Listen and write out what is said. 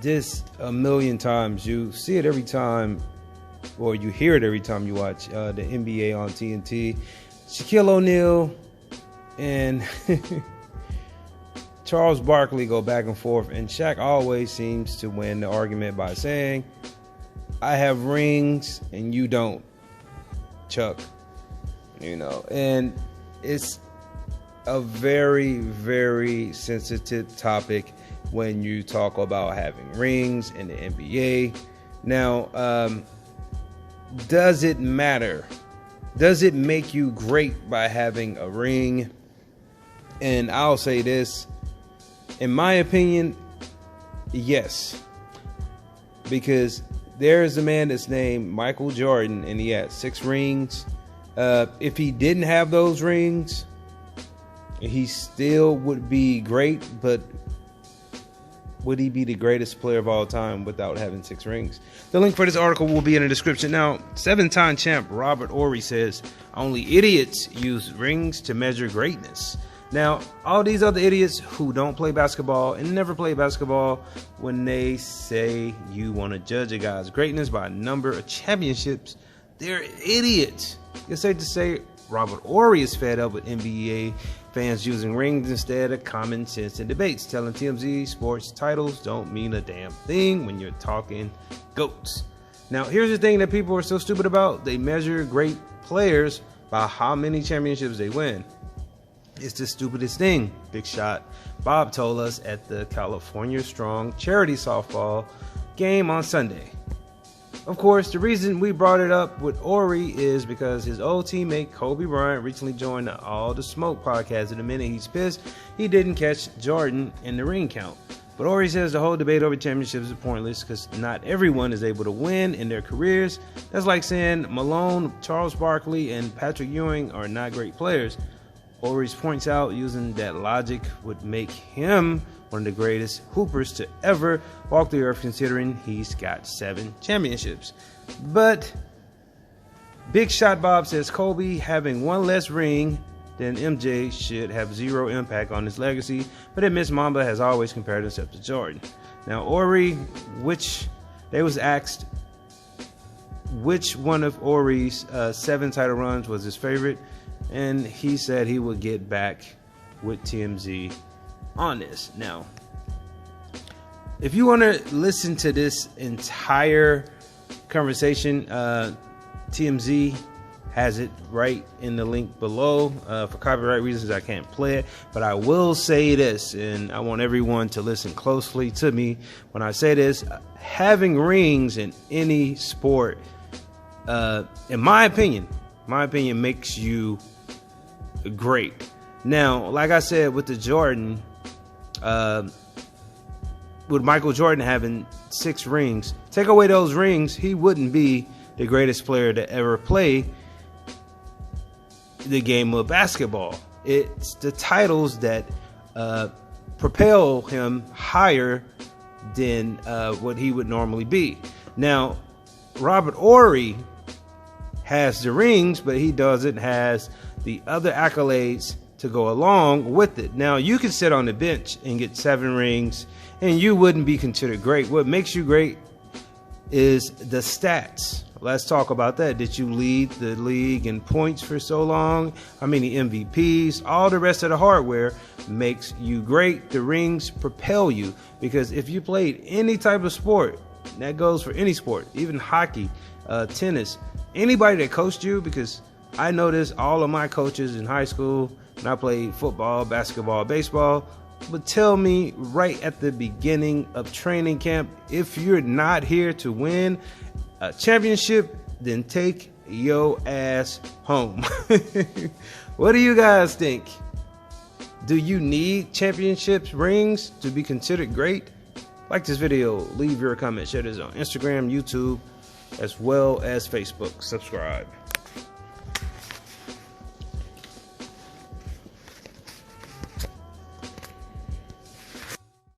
this a million times. You see it every time, or you hear it every time you watch the NBA on TNT. Shaquille O'Neal and Charles Barkley go back and forth, and Shaq always seems to win the argument by saying, I have rings and you don't, Chuck. You know, and it's a very, very sensitive topic when you talk about having rings in the NBA. Now, does it matter? Does it make you great by having a ring? And I'll say this, in my opinion, yes. Because there is a man that's named Michael Jordan, and he had 6 rings. If he didn't have those rings, he still would be great, but would he be the greatest player of all time without having 6 rings? The link for this article will be in the description. Now, 7-time champ Robert Horry says only idiots use rings to measure greatness. Now, all these other idiots who don't play basketball and never play basketball, when they say you want to judge a guy's greatness by a number of championships, they're idiots. It's safe to say Robert Horry is fed up with NBA fans using rings instead of common sense in debates, telling TMZ sports titles don't mean a damn thing when you're talking GOATs. Now, here's the thing that people are so stupid about. They measure great players by how many championships they win. It's the stupidest thing. Big Shot Bob told us at the California Strong charity softball game on Sunday. Of course, the reason we brought it up with Horry is because his old teammate Kobe Bryant recently joined the All the Smoke podcast. And the minute he's pissed, he didn't catch Jordan in the ring count. But Horry says the whole debate over championships is pointless because not everyone is able to win in their careers. That's like saying Malone, Charles Barkley, and Patrick Ewing are not great players. Horry points out using that logic would make him one of the greatest hoopers to ever walk the earth, considering he's got 7 championships. But Big Shot Bob says Kobe having 1 less ring than MJ should have 0 impact on his legacy, but admits Mamba has always compared himself to Jordan. Now, Horry, they was asked which one of Horry's 7 title runs was his favorite, and he said he would get back with TMZ on this. Now, if you want to listen to this entire conversation, TMZ has it right in the link below. For copyright reasons, I can't play it, but I will say this, and I want everyone to listen closely to me when I say this. Having rings in any sport, in my opinion, makes you great. Now, like I said, with the Jordan, with Michael Jordan having 6 rings, take away those rings, he wouldn't be the greatest player to ever play the game of basketball. It's the titles that propel him higher than what he would normally be. Now, Robert Horry has the rings, but he doesn't has the other accolades to go along with it. Now, you can sit on the bench and get 7 rings and you wouldn't be considered great. What makes you great is the stats. Let's talk about that. Did you lead the league in points for so long? How many MVPs? All the rest of the hardware makes you great. The rings propel you, because if you played any type of sport, that goes for any sport, even hockey, tennis, anybody that coached you, because I noticed all of my coaches in high school, when I played football, basketball, baseball, would tell me right at the beginning of training camp, if you're not here to win a championship, then take your ass home. What do you guys think? Do you need championships, rings to be considered great? Like this video, leave your comment, share this on Instagram, YouTube, as well as Facebook. Subscribe.